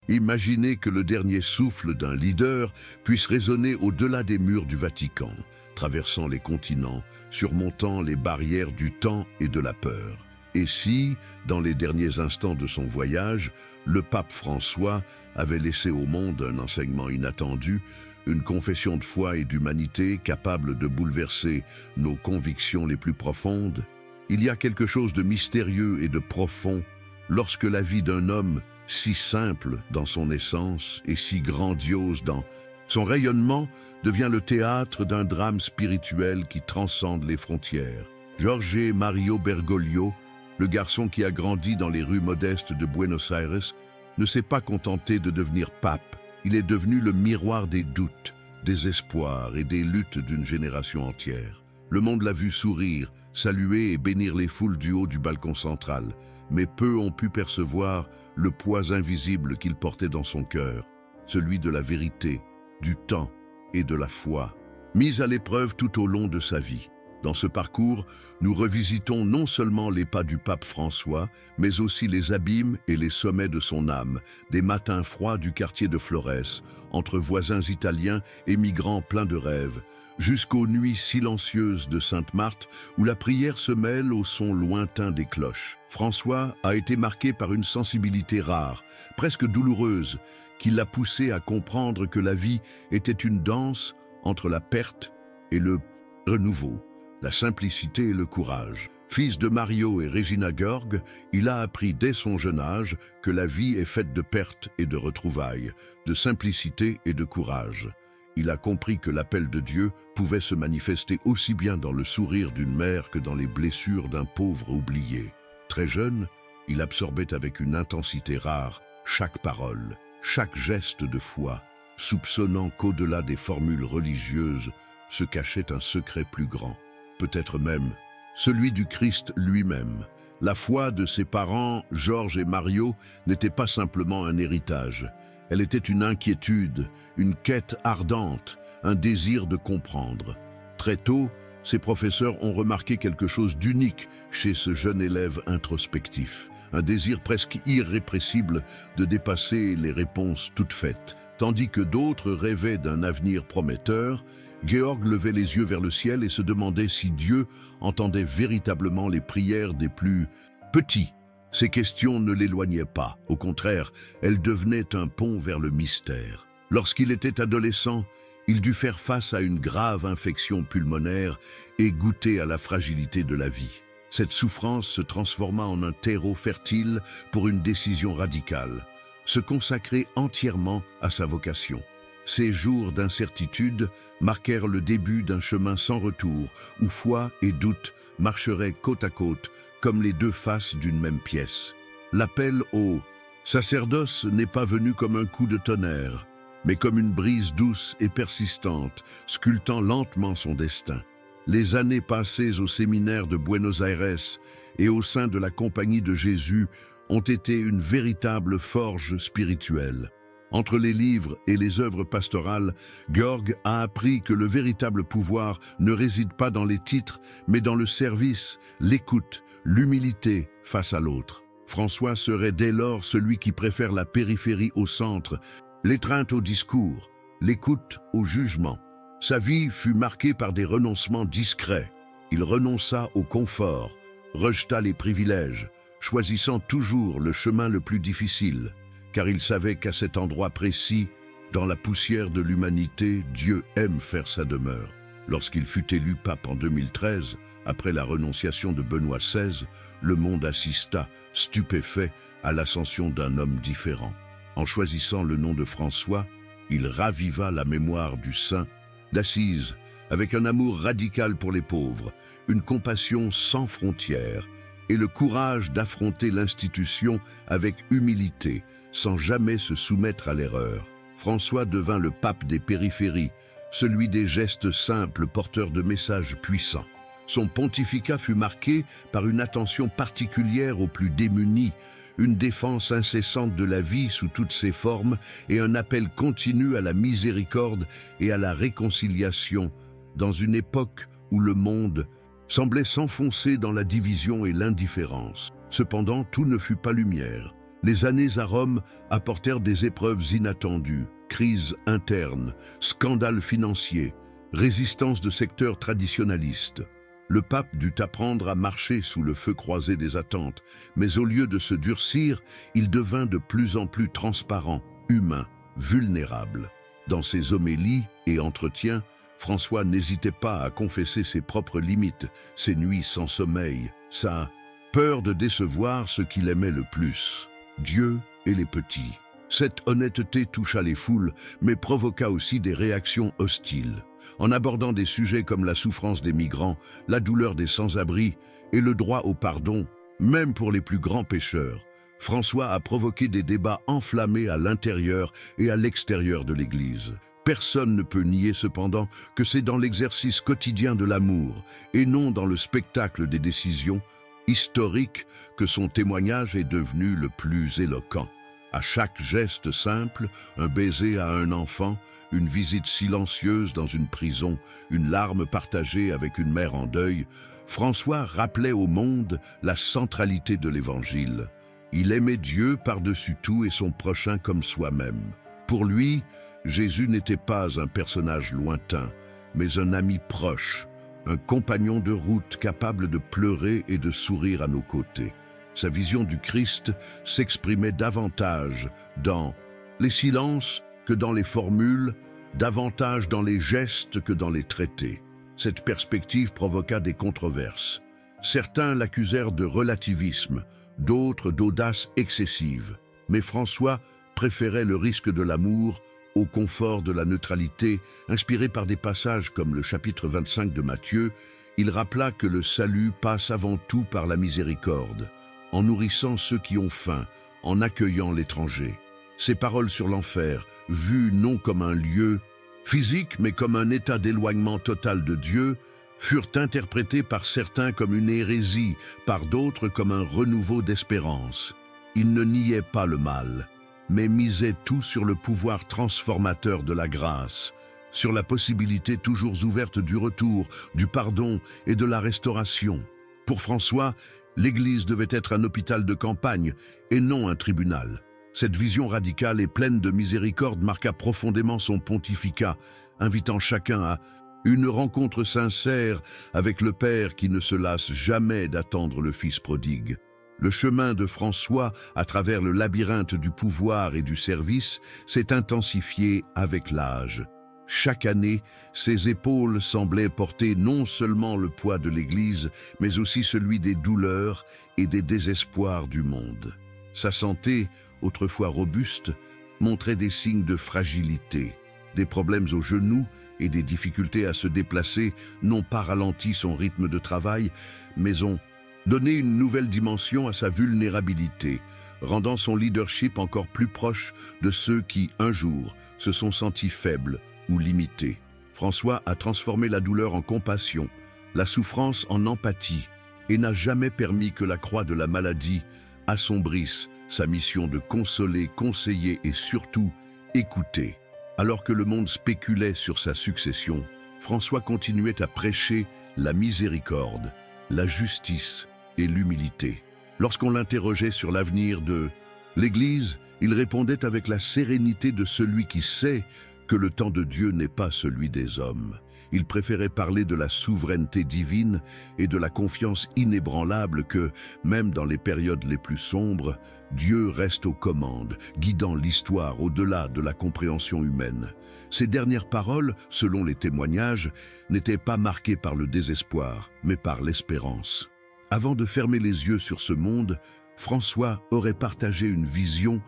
Imaginez que le dernier souffle d'un leader puisse résonner au-delà des murs du Vatican, traversant les continents, surmontant les barrières du temps et de la peur. Et si, dans les derniers instants de son voyage, le pape François avait laissé au monde un enseignement inattendu, une confession de foi et d'humanité capable de bouleverser nos convictions les plus profondes? Il y a quelque chose de mystérieux et de profond lorsque la vie d'un homme si simple dans son essence et si grandiose dans son rayonnement devient le théâtre d'un drame spirituel qui transcende les frontières. Jorge Mario Bergoglio, le garçon qui a grandi dans les rues modestes de Buenos Aires, ne s'est pas contenté de devenir pape. Il est devenu le miroir des doutes, des espoirs et des luttes d'une génération entière. Le monde l'a vu sourire, saluer et bénir les foules du haut du balcon central, mais peu ont pu percevoir le poids invisible qu'il portait dans son cœur, celui de la vérité, du temps et de la foi, mis à l'épreuve tout au long de sa vie. Dans ce parcours, nous revisitons non seulement les pas du pape François, mais aussi les abîmes et les sommets de son âme, des matins froids du quartier de Flores, entre voisins italiens et migrants pleins de rêves, jusqu'aux nuits silencieuses de Sainte-Marthe, où la prière se mêle au son lointain des cloches. François a été marqué par une sensibilité rare, presque douloureuse, qui l'a poussé à comprendre que la vie était une danse entre la perte et le renouveau, la simplicité et le courage. Fils de Mario et Regina Georg, il a appris dès son jeune âge que la vie est faite de pertes et de retrouvailles, de simplicité et de courage. Il a compris que l'appel de Dieu pouvait se manifester aussi bien dans le sourire d'une mère que dans les blessures d'un pauvre oublié. Très jeune, il absorbait avec une intensité rare chaque parole, chaque geste de foi, soupçonnant qu'au-delà des formules religieuses se cachait un secret plus grand, peut-être même celui du Christ lui-même. La foi de ses parents, Georges et Mario, n'était pas simplement un héritage. Elle était une inquiétude, une quête ardente, un désir de comprendre. Très tôt, ses professeurs ont remarqué quelque chose d'unique chez ce jeune élève introspectif. Un désir presque irrépressible de dépasser les réponses toutes faites. Tandis que d'autres rêvaient d'un avenir prometteur, Georg levait les yeux vers le ciel et se demandait si Dieu entendait véritablement les prières des plus petits. Ces questions ne l'éloignaient pas. Au contraire, elles devenaient un pont vers le mystère. Lorsqu'il était adolescent, il dut faire face à une grave infection pulmonaire et goûter à la fragilité de la vie. Cette souffrance se transforma en un terreau fertile pour une décision radicale, se consacrer entièrement à sa vocation. Ces jours d'incertitude marquèrent le début d'un chemin sans retour, où foi et doute marcheraient côte à côte, comme les deux faces d'une même pièce. L'appel au sacerdoce n'est pas venu comme un coup de tonnerre, mais comme une brise douce et persistante, sculptant lentement son destin. Les années passées au séminaire de Buenos Aires et au sein de la Compagnie de Jésus ont été une véritable forge spirituelle. Entre les livres et les œuvres pastorales, Georg a appris que le véritable pouvoir ne réside pas dans les titres, mais dans le service, l'écoute, l'humilité face à l'autre. François serait dès lors celui qui préfère la périphérie au centre, l'étreinte au discours, l'écoute au jugement. Sa vie fut marquée par des renoncements discrets. Il renonça au confort, rejeta les privilèges, choisissant toujours le chemin le plus difficile, car il savait qu'à cet endroit précis, dans la poussière de l'humanité, Dieu aime faire sa demeure. Lorsqu'il fut élu pape en 2013, après la renonciation de Benoît XVI, le monde assista, stupéfait, à l'ascension d'un homme différent. En choisissant le nom de François, il raviva la mémoire du saint d'Assise, avec un amour radical pour les pauvres, une compassion sans frontières et le courage d'affronter l'institution avec humilité, sans jamais se soumettre à l'erreur. François devint le pape des périphéries, celui des gestes simples porteurs de messages puissants. Son pontificat fut marqué par une attention particulière aux plus démunis, une défense incessante de la vie sous toutes ses formes et un appel continu à la miséricorde et à la réconciliation, dans une époque où le monde semblait s'enfoncer dans la division et l'indifférence. Cependant, tout ne fut pas lumière. Les années à Rome apportèrent des épreuves inattendues, crises internes, scandales financiers, résistance de secteurs traditionalistes. Le pape dut apprendre à marcher sous le feu croisé des attentes, mais au lieu de se durcir, il devint de plus en plus transparent, humain, vulnérable. Dans ses homélies et entretiens, François n'hésitait pas à confesser ses propres limites, ses nuits sans sommeil, sa peur de décevoir ce qu'il aimait le plus, Dieu et les petits. Cette honnêteté toucha les foules, mais provoqua aussi des réactions hostiles. En abordant des sujets comme la souffrance des migrants, la douleur des sans-abri et le droit au pardon, même pour les plus grands pécheurs, François a provoqué des débats enflammés à l'intérieur et à l'extérieur de l'Église. Personne ne peut nier cependant que c'est dans l'exercice quotidien de l'amour, et non dans le spectacle des décisions historiques, que son témoignage est devenu le plus éloquent. À chaque geste simple, un baiser à un enfant, une visite silencieuse dans une prison, une larme partagée avec une mère en deuil, François rappelait au monde la centralité de l'Évangile. Il aimait Dieu par-dessus tout et son prochain comme soi-même. Pour lui, Jésus n'était pas un personnage lointain, mais un ami proche, un compagnon de route capable de pleurer et de sourire à nos côtés. Sa vision du Christ s'exprimait davantage dans les silences que dans les formules, davantage dans les gestes que dans les traités. Cette perspective provoqua des controverses. Certains l'accusèrent de relativisme, d'autres d'audace excessive. Mais François préférait le risque de l'amour au confort de la neutralité. Inspiré par des passages comme le chapitre 25 de Matthieu, il rappela que le salut passe avant tout par la miséricorde, en nourrissant ceux qui ont faim, en accueillant l'étranger. Ces paroles sur l'enfer, vues non comme un lieu physique, mais comme un état d'éloignement total de Dieu, furent interprétées par certains comme une hérésie, par d'autres comme un renouveau d'espérance. Il ne niait pas le mal, mais misait tout sur le pouvoir transformateur de la grâce, sur la possibilité toujours ouverte du retour, du pardon et de la restauration. Pour François, l'Église devait être un hôpital de campagne et non un tribunal. Cette vision radicale et pleine de miséricorde marqua profondément son pontificat, invitant chacun à une rencontre sincère avec le Père qui ne se lasse jamais d'attendre le Fils prodigue. Le chemin de François, à travers le labyrinthe du pouvoir et du service, s'est intensifié avec l'âge. Chaque année, ses épaules semblaient porter non seulement le poids de l'Église, mais aussi celui des douleurs et des désespoirs du monde. Sa santé, autrefois robuste, montrait des signes de fragilité. Des problèmes aux genoux et des difficultés à se déplacer n'ont pas ralenti son rythme de travail, mais ont donné une nouvelle dimension à sa vulnérabilité, rendant son leadership encore plus proche de ceux qui, un jour, se sont sentis faibles ou limités. François a transformé la douleur en compassion, la souffrance en empathie, et n'a jamais permis que la croix de la maladie assombrisse sa mission de consoler, conseiller et surtout écouter. Alors que le monde spéculait sur sa succession, François continuait à prêcher la miséricorde, la justice et l'humilité. Lorsqu'on l'interrogeait sur l'avenir de l'Église, il répondait avec la sérénité de celui qui sait que le temps de Dieu n'est pas celui des hommes. Il préférait parler de la souveraineté divine et de la confiance inébranlable que, même dans les périodes les plus sombres, Dieu reste aux commandes, guidant l'histoire au-delà de la compréhension humaine. Ces dernières paroles, selon les témoignages, n'étaient pas marquées par le désespoir, mais par l'espérance. Avant de fermer les yeux sur ce monde, François aurait partagé une vision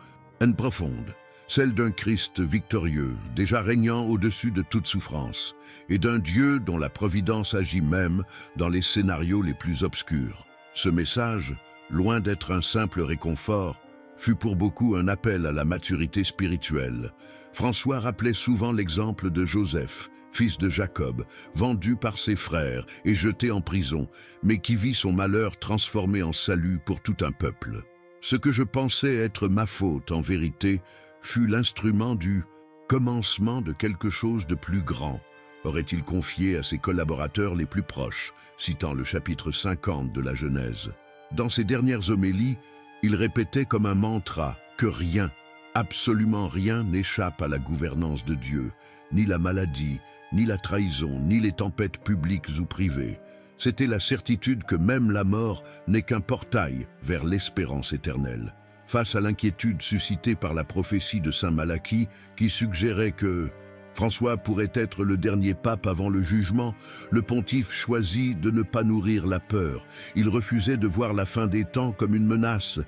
profonde, celle d'un Christ victorieux, déjà régnant au-dessus de toute souffrance, et d'un Dieu dont la providence agit même dans les scénarios les plus obscurs. Ce message, loin d'être un simple réconfort, fut pour beaucoup un appel à la maturité spirituelle. François rappelait souvent l'exemple de Joseph, fils de Jacob, vendu par ses frères et jeté en prison, mais qui vit son malheur transformé en salut pour tout un peuple. Ce que je pensais être ma faute, en vérité, fut l'instrument du commencement de quelque chose de plus grand, aurait-il confié à ses collaborateurs les plus proches, citant le chapitre 50 de la Genèse. Dans ses dernières homélies, Il répétait comme un mantra que rien, absolument rien n'échappe à la gouvernance de Dieu, ni la maladie, ni la trahison, ni les tempêtes publiques ou privées. C'était la certitude que même la mort n'est qu'un portail vers l'espérance éternelle. Face à l'inquiétude suscitée par la prophétie de saint Malachie qui suggérait que François pourrait être le dernier pape avant le jugement, le pontife choisit de ne pas nourrir la peur. Il refusait de voir la fin des temps comme une menace,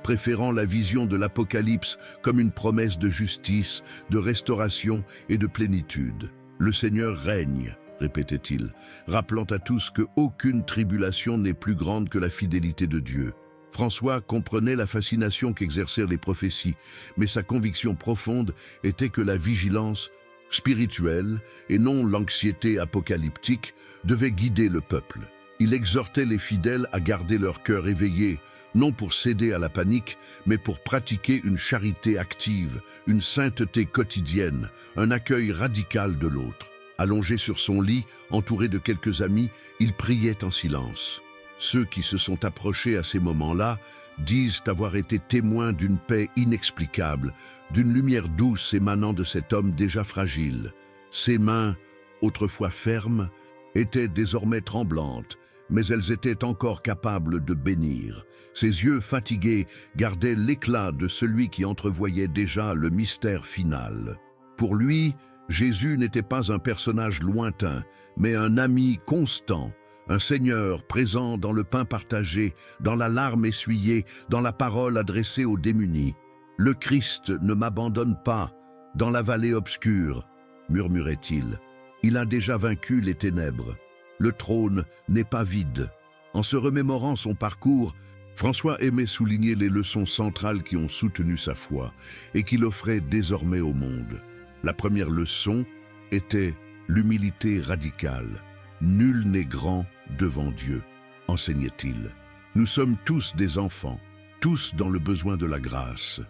préférant la vision de l'Apocalypse comme une promesse de justice, de restauration et de plénitude. Le Seigneur règne, répétait-il, rappelant à tous qu'aucune tribulation n'est plus grande que la fidélité de Dieu. François comprenait la fascination qu'exercèrent les prophéties, mais sa conviction profonde était que la vigilance spirituelle et non l'anxiété apocalyptique devait guider le peuple. Il exhortait les fidèles à garder leur cœur éveillé, non pour céder à la panique, mais pour pratiquer une charité active, une sainteté quotidienne, un accueil radical de l'autre. Allongé sur son lit, entouré de quelques amis, il priait en silence. Ceux qui se sont approchés à ces moments-là disent avoir été témoins d'une paix inexplicable, d'une lumière douce émanant de cet homme déjà fragile. Ses mains, autrefois fermes, étaient désormais tremblantes, mais elles étaient encore capables de bénir. Ses yeux fatigués gardaient l'éclat de celui qui entrevoyait déjà le mystère final. Pour lui, Jésus n'était pas un personnage lointain, mais un ami constant, un Seigneur présent dans le pain partagé, dans la larme essuyée, dans la parole adressée aux démunis. « Le Christ ne m'abandonne pas dans la vallée obscure », murmurait-il. Il a déjà vaincu les ténèbres. Le trône n'est pas vide. En se remémorant son parcours, François aimait souligner les leçons centrales qui ont soutenu sa foi et qu'il offrait désormais au monde. La première leçon était l'humilité radicale. Nul n'est grand devant Dieu, enseignait-il. Nous sommes tous des enfants, tous dans le besoin de la grâce.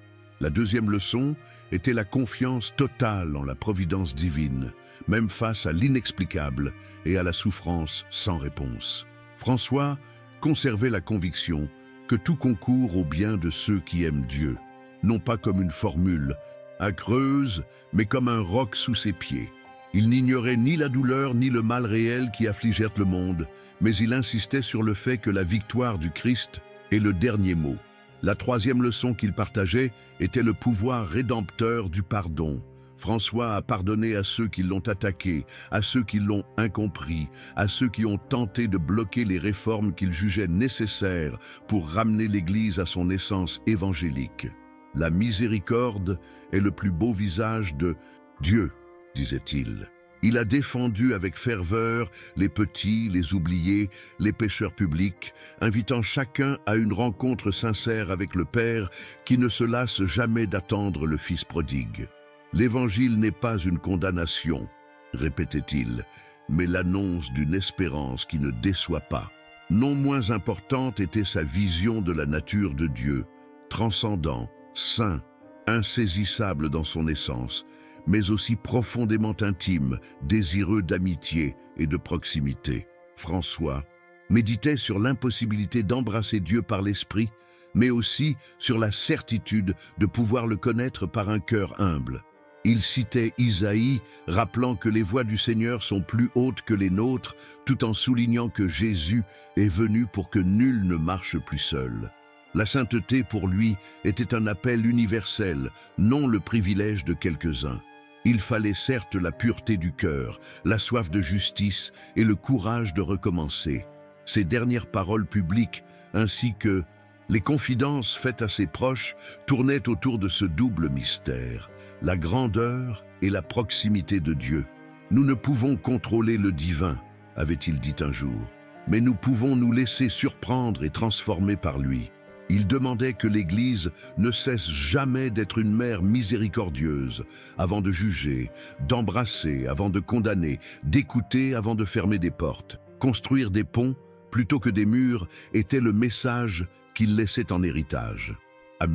La deuxième leçon était la confiance totale en la providence divine, même face à l'inexplicable et à la souffrance sans réponse. François conservait la conviction que tout concourt au bien de ceux qui aiment Dieu, non pas comme une formule, accreuse, mais comme un roc sous ses pieds. Il n'ignorait ni la douleur ni le mal réel qui affligèrent le monde, mais il insistait sur le fait que la victoire du Christ est le dernier mot. La troisième leçon qu'il partageait était le pouvoir rédempteur du pardon. François a pardonné à ceux qui l'ont attaqué, à ceux qui l'ont incompris, à ceux qui ont tenté de bloquer les réformes qu'il jugeait nécessaires pour ramener l'Église à son essence évangélique. La miséricorde est le plus beau visage de Dieu, disait-il. Il a défendu avec ferveur les petits, les oubliés, les pécheurs publics, invitant chacun à une rencontre sincère avec le Père qui ne se lasse jamais d'attendre le Fils prodigue. L'Évangile n'est pas une condamnation, répétait-il, mais l'annonce d'une espérance qui ne déçoit pas. Non moins importante était sa vision de la nature de Dieu, transcendant, saint, insaisissable dans son essence, mais aussi profondément intime, désireux d'amitié et de proximité. François méditait sur l'impossibilité d'embrasser Dieu par l'esprit, mais aussi sur la certitude de pouvoir le connaître par un cœur humble. Il citait Isaïe, rappelant que les voies du Seigneur sont plus hautes que les nôtres, tout en soulignant que Jésus est venu pour que nul ne marche plus seul. La sainteté, pour lui, était un appel universel, non le privilège de quelques-uns. Il fallait certes la pureté du cœur, la soif de justice et le courage de recommencer. Ses dernières paroles publiques, ainsi que les confidences faites à ses proches, tournaient autour de ce double mystère, la grandeur et la proximité de Dieu. Nous ne pouvons contrôler le divin, avait-il dit un jour, mais nous pouvons nous laisser surprendre et transformer par lui. Il demandait que l'Église ne cesse jamais d'être une mère miséricordieuse, avant de juger, d'embrasser avant de condamner, d'écouter avant de fermer des portes. Construire des ponts, plutôt que des murs, était le message qu'il laissait en héritage. À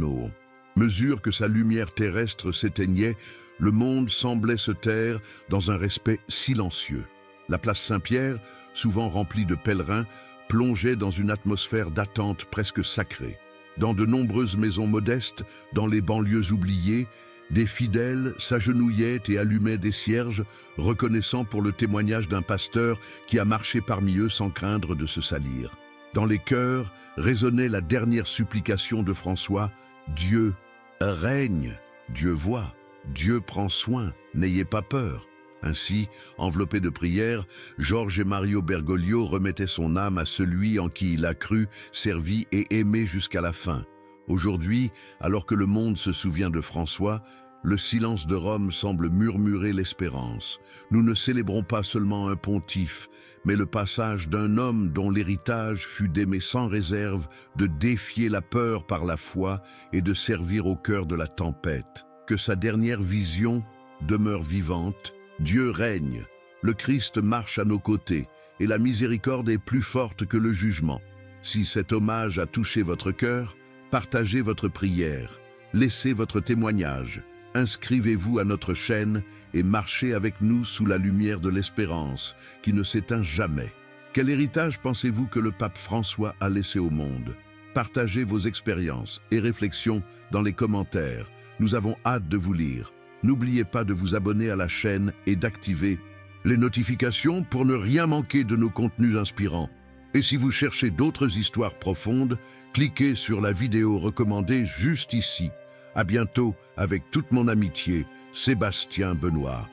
mesure que sa lumière terrestre s'éteignait, le monde semblait se taire dans un respect silencieux. La place Saint-Pierre, souvent remplie de pèlerins, plongeait dans une atmosphère d'attente presque sacrée. Dans de nombreuses maisons modestes, dans les banlieues oubliées, des fidèles s'agenouillaient et allumaient des cierges, reconnaissant pour le témoignage d'un pasteur qui a marché parmi eux sans craindre de se salir. Dans les cœurs résonnait la dernière supplication de François: « Dieu règne, Dieu voit, Dieu prend soin, n'ayez pas peur ». Ainsi, enveloppé de prières, Georges et Mario Bergoglio remettaient son âme à celui en qui il a cru, servi et aimé jusqu'à la fin. Aujourd'hui, alors que le monde se souvient de François, le silence de Rome semble murmurer l'espérance. Nous ne célébrons pas seulement un pontife, mais le passage d'un homme dont l'héritage fut d'aimer sans réserve, de défier la peur par la foi et de servir au cœur de la tempête. Que sa dernière vision demeure vivante. Dieu règne, le Christ marche à nos côtés et la miséricorde est plus forte que le jugement. Si cet hommage a touché votre cœur, partagez votre prière, laissez votre témoignage, inscrivez-vous à notre chaîne et marchez avec nous sous la lumière de l'espérance qui ne s'éteint jamais. Quel héritage pensez-vous que le pape François a laissé au monde? Partagez vos expériences et réflexions dans les commentaires. Nous avons hâte de vous lire. N'oubliez pas de vous abonner à la chaîne et d'activer les notifications pour ne rien manquer de nos contenus inspirants. Et si vous cherchez d'autres histoires profondes, cliquez sur la vidéo recommandée juste ici. À bientôt avec toute mon amitié, Sébastien Benoît.